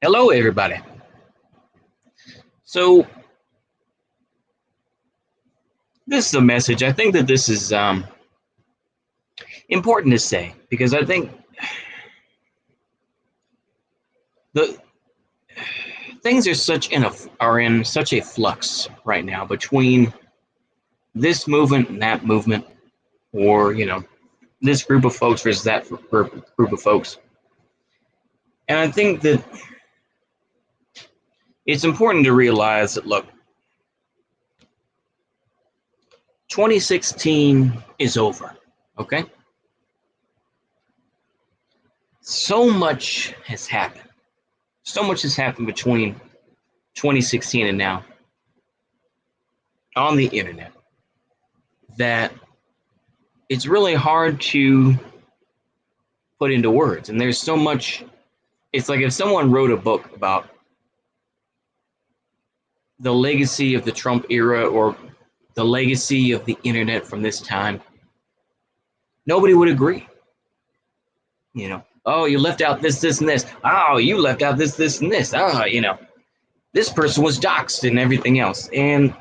Hello, everybody. So, this is a message. I think that this is important to say because I think the things are in such a flux right now between this movement and that movement, or this group of folks versus that group of folks. And I think that it's important to realize that look, 2016 is over. Okay, so much has happened. So much has happened between 2016 and now on the internet that it's really hard to put into words. And there's so much. It's like if someone wrote a book about the legacy of the Trump era or the legacy of the internet from this time, nobody would agree. Oh, you left out this, this, and this. Oh, you left out this, this, and this. Oh, this person was doxxed and everything else. And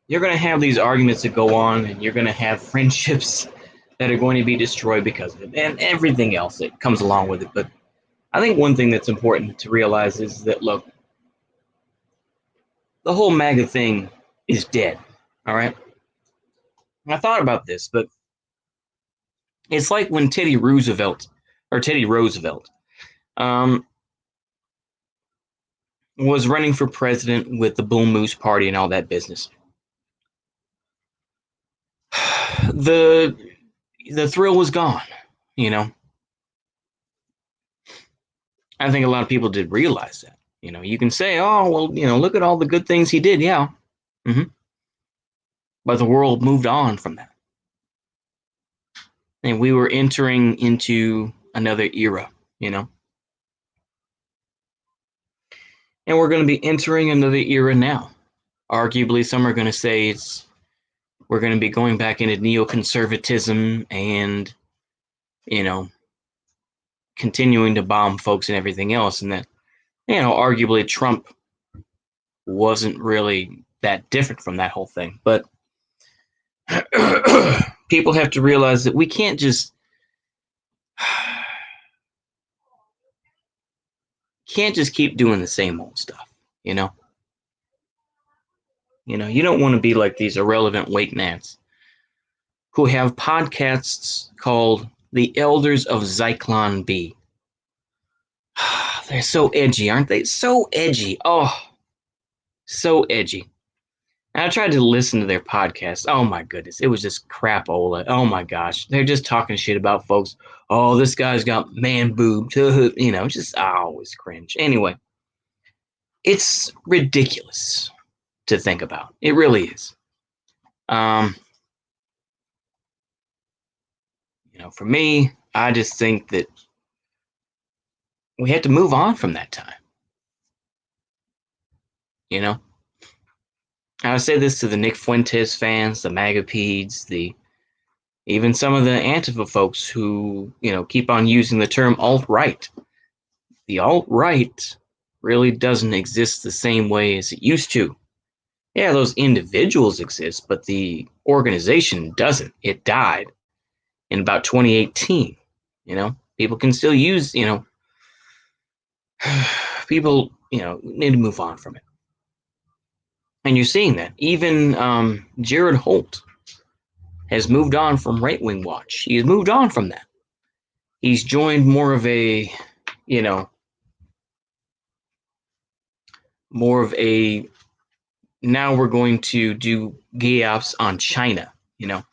you're going to have these arguments that go on, and you're going to have friendships that are going to be destroyed because of it, and everything else that comes along with it. But I think one thing that's important to realize is that, look, the whole MAGA thing is dead, all right? And I thought about this, but it's like when Teddy Roosevelt was running for president with the Bull Moose Party and all that business. The thrill was gone, I think a lot of people did realize that. You can say, oh, well, look at all the good things he did. Yeah. Mm-hmm. But the world moved on from that. And we were entering into another era, And we're going to be entering another era now. Arguably, some are going to say we're going to be going back into neoconservatism and, continuing to bomb folks and everything else. And that, arguably Trump wasn't really that different from that whole thing. But people have to realize that we can't just keep doing the same old stuff, You don't want to be like these irrelevant wake nats who have podcasts called The Elders of Zyklon B. They're so edgy, aren't they? So edgy. Oh, so edgy. And I tried to listen to their podcast. Oh my goodness. It was just crapola. Oh my gosh. They're just talking shit about folks. Oh, this guy's got man boobs. Just I always cringe. Anyway, it's ridiculous to think about. It really is. For me, I just think that we had to move on from that time. I would say this to the Nick Fuentes fans, the MAGApeds, even some of the Antifa folks who, keep on using the term alt-right. The alt-right really doesn't exist the same way as it used to. Yeah, those individuals exist, but the organization doesn't. It died in about 2018. People can still use, people, need to move on from it. And you're seeing that. Even Jared Holt has moved on from Right Wing Watch. He's moved on from that. He's joined more of a now we're going to do gay ops on China, And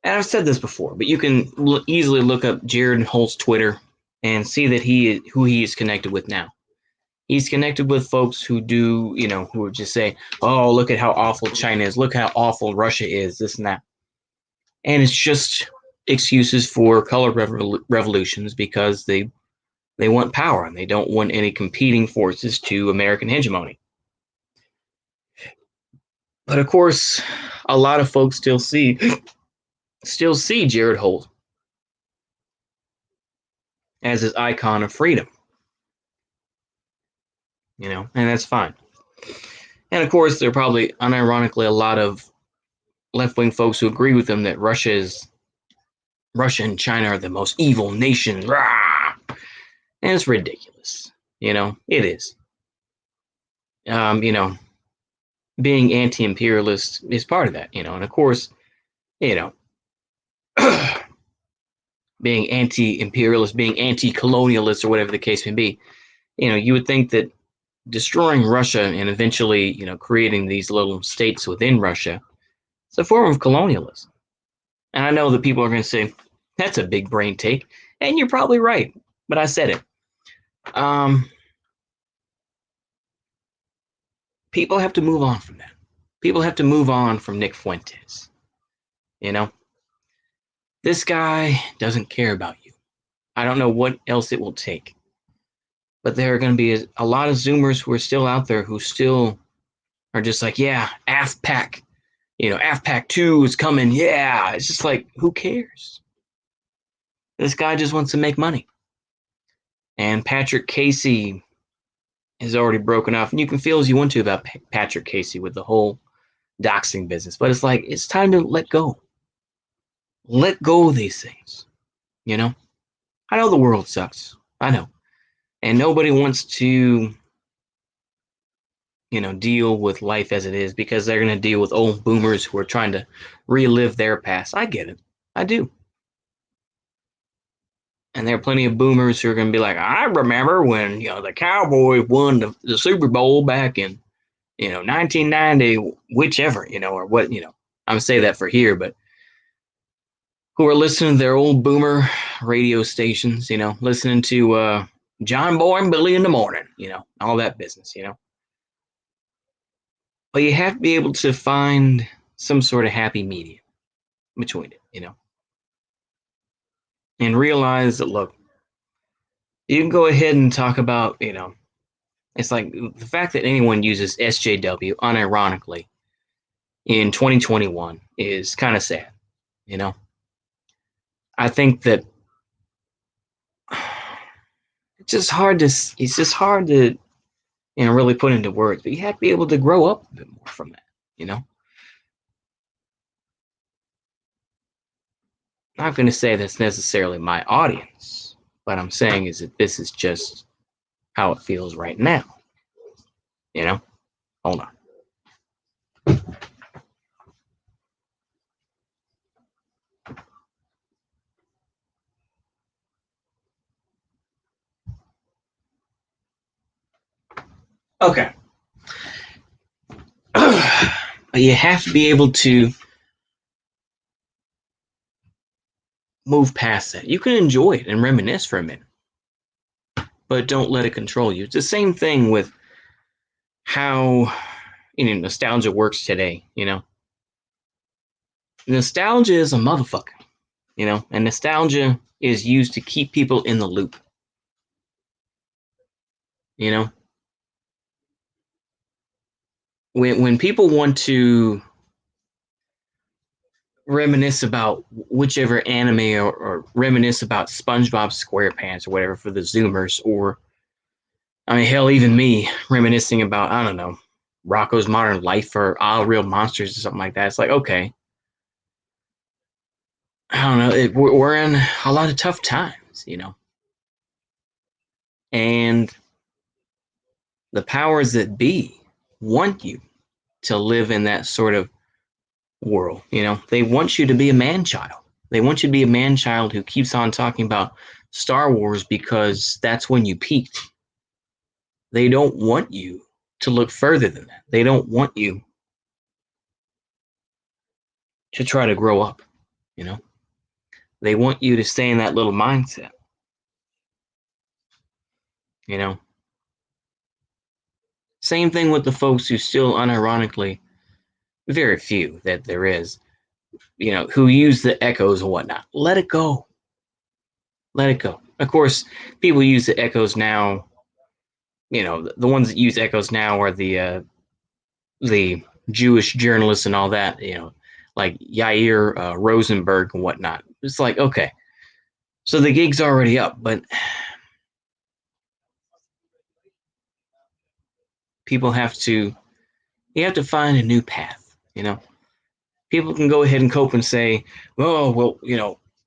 I've said this before, but you can easily look up Jared Holt's Twitter and see that who he is connected with now. He's connected with folks who do, who would just say, oh, look at how awful China is. Look how awful Russia is, this and that. And it's just excuses for color revolutions because they want power and they don't want any competing forces to American hegemony. But of course, a lot of folks still see Jared Holt as his icon of freedom, and that's fine. And of course, there are probably unironically a lot of left-wing folks who agree with him that Russia and China are the most evil nations. Rah! And it's ridiculous. It is. Being anti-imperialist is part of that, and of course, you know, being anti-imperialist, being anti-colonialist, or whatever the case may be, you would think that destroying Russia and eventually, creating these little states within Russia, it's a form of colonialism. And I know that people are going to say, that's a big brain take. And you're probably right. But I said it. People have to move on from that. People have to move on from Nick Fuentes. This guy doesn't care about you. I don't know what else it will take. But there are going to be a lot of Zoomers who are still out there who still are just like, yeah, AFPAC. AFPAC 2 is coming. Yeah. It's just like, who cares? This guy just wants to make money. And Patrick Casey has already broken off. And you can feel as you want to about Patrick Casey with the whole doxing business. But it's like, it's time to let go. Let go of these things. I know the world sucks. I know. And nobody wants to, deal with life as it is because they're going to deal with old boomers who are trying to relive their past. I get it. I do. And there are plenty of boomers who are going to be like, I remember when, the Cowboys won the Super Bowl back in, 1990, whichever, or what, I'm going to say that for here, but who are listening to their old boomer radio stations, listening to John Boy and Billy in the morning, all that business, But you have to be able to find some sort of happy medium between it, and realize that, look, you can go ahead and talk about, it's like the fact that anyone uses SJW unironically in 2021 is kind of sad, I think that it's just hard to really put into words, but you have to be able to grow up a bit more from that, I'm not going to say that's necessarily my audience. What I'm saying is that this is just how it feels right now. Hold on. Okay. But you have to be able to move past that. You can enjoy it and reminisce for a minute, but don't let it control you. It's the same thing with how nostalgia works today. Nostalgia is a motherfucker. And nostalgia is used to keep people in the loop. When people want to reminisce about whichever anime or reminisce about SpongeBob SquarePants or whatever for the Zoomers, or I mean, hell, even me reminiscing about, I don't know, Rocco's Modern Life or All Real Monsters or something like that. It's like, okay, I don't know, we're in a lot of tough times, and the powers that be want you to live in that sort of world. They want you to be a man child. They want you to be a man child who keeps on talking about Star Wars because that's when you peaked. They don't want you to look further than that. They don't want you to try to grow up. They want you to stay in that little mindset. Same thing with the folks who still unironically, very few that there is, who use the echoes and whatnot. Let it go. Let it go. Of course, people use the echoes now. The ones that use echoes now are the Jewish journalists and all that. Like Yair Rosenberg and whatnot. It's like, okay, so the gig's already up, but people have to you have to find a new path. People can go ahead and cope and say, oh, well,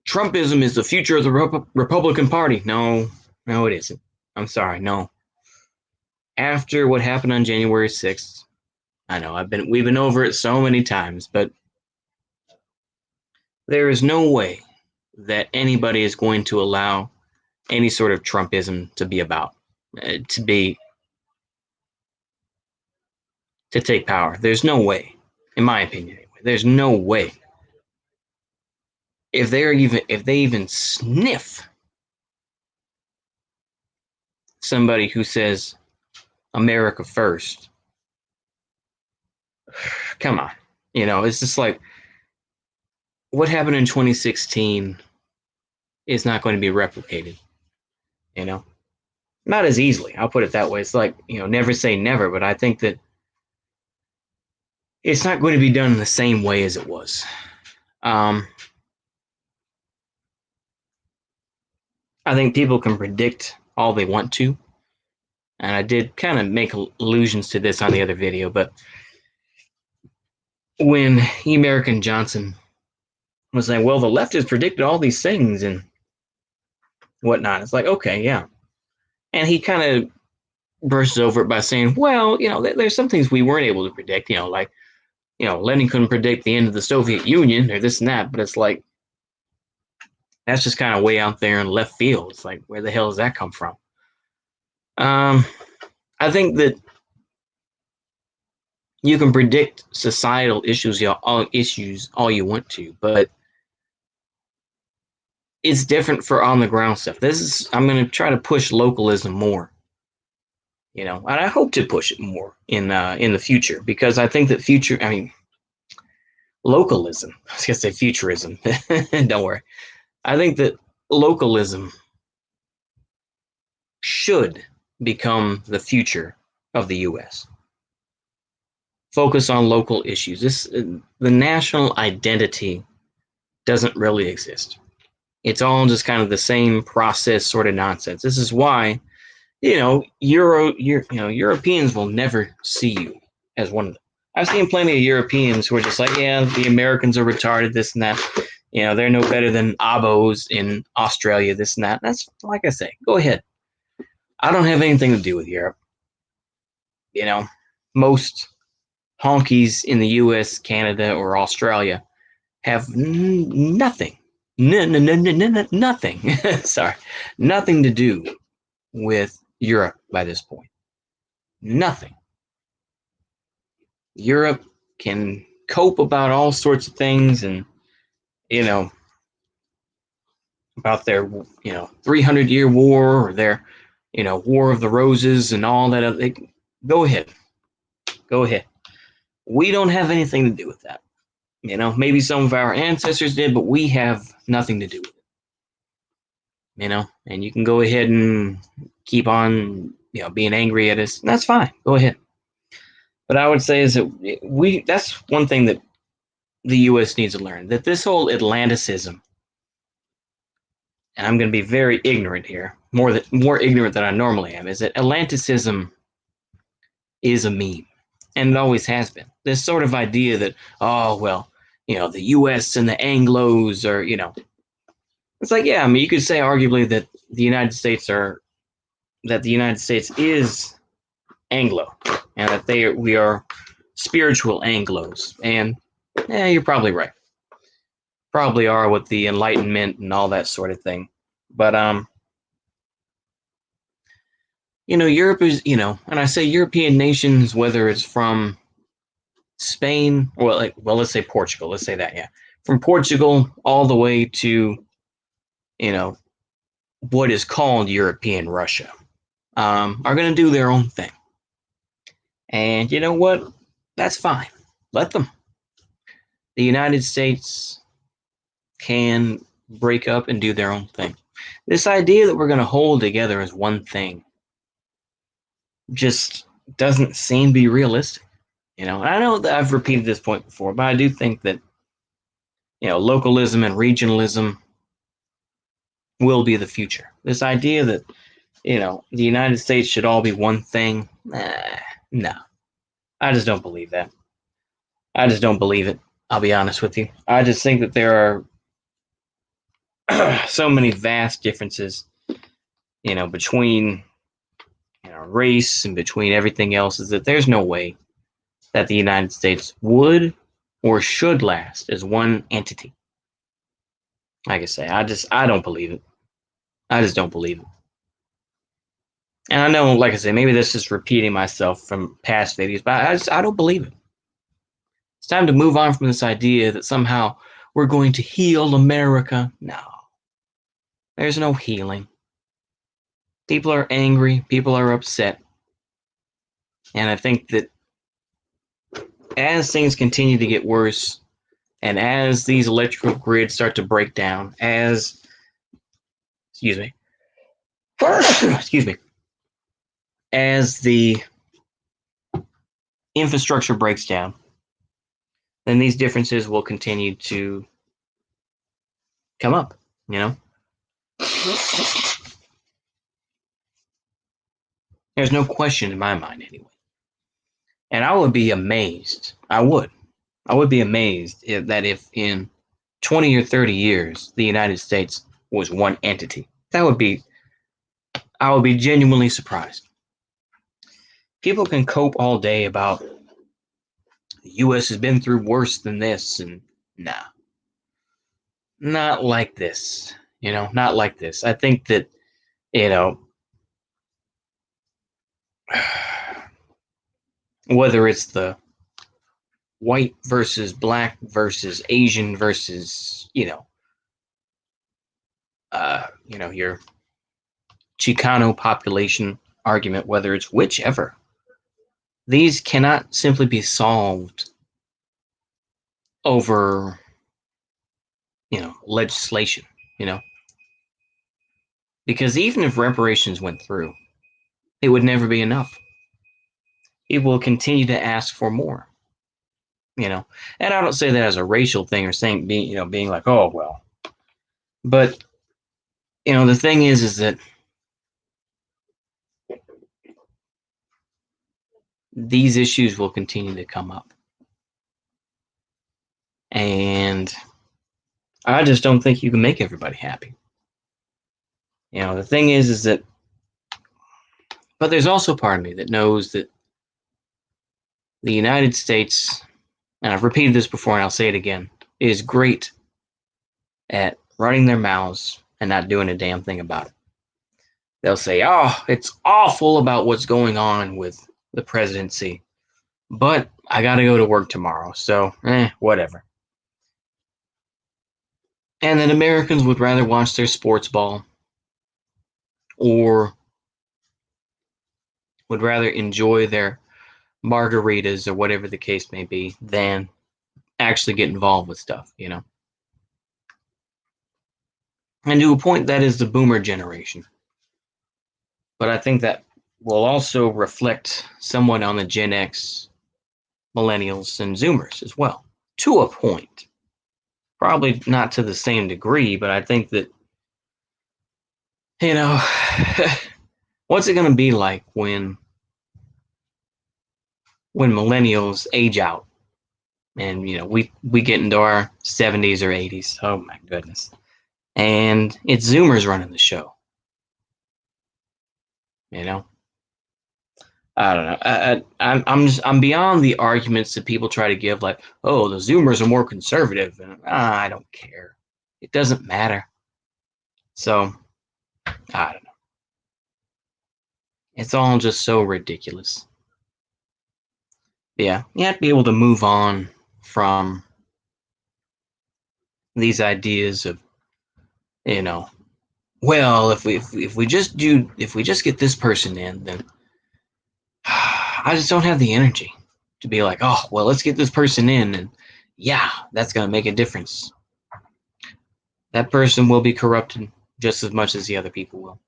Trumpism is the future of the Republican Party. No, no, it isn't. I'm sorry, no. After what happened on January 6th, I know we've been over it so many times, but there is no way that anybody is going to allow any sort of Trumpism to be about, to take power. There's no way, in my opinion, anyway. There's no way. If they even sniff somebody who says America first, come on. It's just like what happened in 2016 is not going to be replicated, not as easily. I'll put it that way. It's like, never say never, but I think that it's not going to be done in the same way as it was. I think people can predict all they want to. And I did kind of make allusions to this on the other video, but when American Johnson was saying, well, the left has predicted all these things and whatnot, it's like, okay, yeah. And he kind of bursts over it by saying, well, there's some things we weren't able to predict, like, Lenin couldn't predict the end of the Soviet Union or this and that, but it's like, that's just kind of way out there in left field. It's like, where the hell does that come from? I think that you can predict societal issues, all you want to, but it's different for on the ground stuff. I'm going to try to push localism more, and I hope to push it more in the future, because I think that localism. I was going to say futurism. Don't worry. I think that localism should become the future of the U.S. Focus on local issues. The national identity doesn't really exist. It's all just kind of the same process sort of nonsense. This is why, Europeans will never see you as one of them. I've seen plenty of Europeans who are just like, yeah, the Americans are retarded, this and that. They're no better than Abos in Australia, this and that. That's, like I say, go ahead. I don't have anything to do with Europe. Most honkies in the US, Canada, or Australia have nothing. Nothing. Sorry. Nothing to do with Europe by this point. Nothing. Europe can cope about all sorts of things, and about their 300-year war, or their War of the Roses and all that. Go ahead. We don't have anything to do with that. Maybe some of our ancestors did, but we have nothing to do with it. And you can go ahead and keep on being angry at us. That's fine. Go ahead. But I would say is that that's one thing that the U.S. needs to learn, that this whole Atlanticism, and I'm going to be very ignorant here, more ignorant than I normally am, is that Atlanticism is a meme, and it always has been. This sort of idea that, oh, well, the U.S. and the Anglos are, it's like, yeah, you could say arguably that the United States is Anglo, and that we are spiritual Anglos, and you're probably right. Probably are, with the Enlightenment and all that sort of thing. But Europe is, and I say European nations, whether it's from Spain, or let's say Portugal, let's say that, yeah, from Portugal all the way to what is called European Russia, are going to do their own thing. And you know what? That's fine. Let them. The United States can break up and do their own thing. This idea that we're going to hold together as one thing just doesn't seem to be realistic. And I know that I've repeated this point before, but I do think that localism and regionalism will be the future. This idea that the United States should all be one thing, No, I just don't believe that. I just don't believe it. I'll be honest with you. I just think that there are so many vast differences, between race and between everything else, is that there's no way that the United States would or should last as one entity. Like I say, I don't believe it. I just don't believe it. And I know, like I say, maybe this is repeating myself from past videos, but I don't believe it. It's time to move on from this idea that somehow we're going to heal America. No, there's no healing. People are angry, people are upset. And I think that as things continue to get worse, and as these electrical grids start to break down, excuse me, excuse me, as the infrastructure breaks down, then these differences will continue to come up, you know? There's no question in my mind anyway. And I would be amazed. I would be amazed if in 20 or 30 years the United States was one entity. I would be genuinely surprised. People can cope all day about the US has been through worse than this, and nah, not like this. Not like this. I think that, you know, whether it's the white versus black versus Asian versus, your Chicano population argument, whether it's whichever, these cannot simply be solved over, legislation, you know, because even if reparations went through, it would never be enough. It will continue to ask for more, and I don't say that as a racial thing or saying being like, oh, well, but, the thing is that these issues will continue to come up. And I just don't think you can make everybody happy. The thing is that, but there's also part of me that knows that the United States, and I've repeated this before and I'll say it again, is great at running their mouths and not doing a damn thing about it. They'll say, oh, it's awful about what's going on with the presidency, but I got to go to work tomorrow, so whatever. And then Americans would rather watch their sports ball or would rather enjoy their margaritas or whatever the case may be than actually get involved with stuff, And to a point, that is the boomer generation. But I think that will also reflect somewhat on the Gen X, millennials, and Zoomers as well, to a point. Probably not to the same degree, but I think that, what's it going to be like when millennials age out and we get into our 70s or 80s? Oh my goodness. And it's Zoomers running the show. I don't know. I'm beyond the arguments that people try to give, like, oh, the Zoomers are more conservative, and I don't care. It doesn't matter. So I don't know. It's all just so ridiculous. Yeah, you have to be able to move on from these ideas of, well, if we just get this person in, then I just don't have the energy to be like, oh, well, let's get this person in, and yeah, that's going to make a difference. That person will be corrupted just as much as the other people will.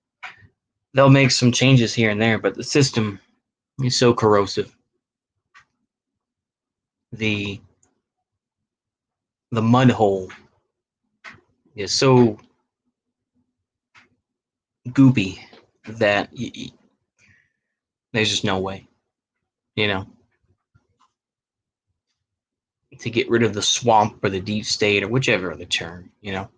They'll make some changes here and there, but the system is so corrosive. The mud hole is so goopy that there's just no way. you know, to get rid of the swamp or the deep state or whichever the term, you know.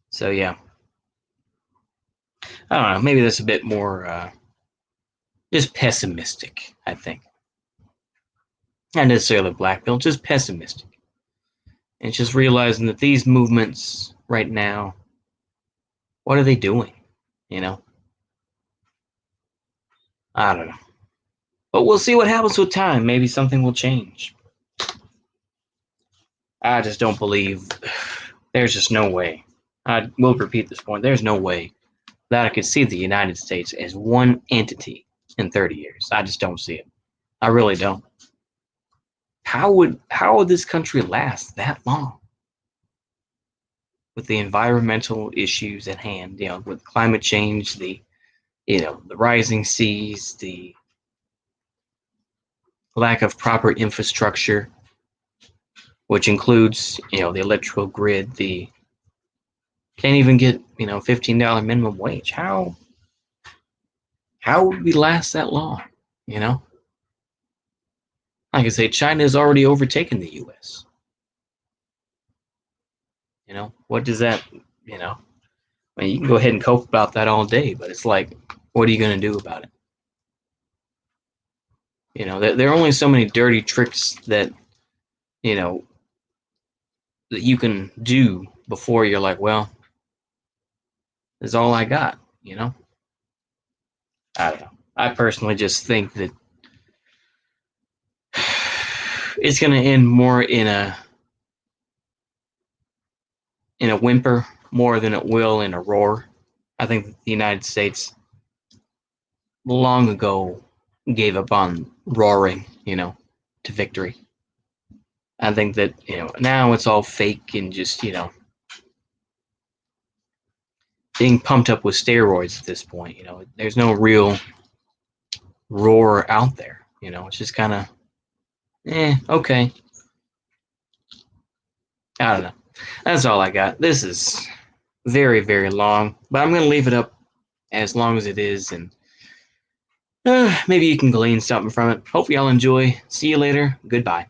So yeah, I don't know. Maybe that's a bit more just pessimistic. I think not necessarily black pill, just pessimistic, and just realizing that these movements right now, what are they doing? You know, I don't know. But we'll see what happens with time. Maybe something will change. I just don't believe there's just no way. I will repeat this point. There's no way that I could see the United States as one entity in 30 years. I just don't see it. I really don't. How would this country last that long with the environmental issues at hand? You know, with climate change, the rising seas, the lack of proper infrastructure, which includes the electrical grid, the can't even get $15 minimum wage. How would we last that long? You know, like I say, China has already overtaken the U.S. What does that? You know, I mean, you can go ahead and cope about that all day, but it's like, what are you going to do about it? There are only so many dirty tricks that you know that you can do before you're like, well, this is all I got. I don't know. I personally just think that it's going to end more in a whimper more than it will in a roar. I think the United States long ago gave up on roaring, to victory. I think that, now it's all fake and just, being pumped up with steroids at this point. There's no real roar out there. It's just kind of, okay. I don't know. That's all I got. This is very, very long, but I'm going to leave it up as long as it is, and maybe you can glean something from it. Hope y'all enjoy. See you later. Goodbye.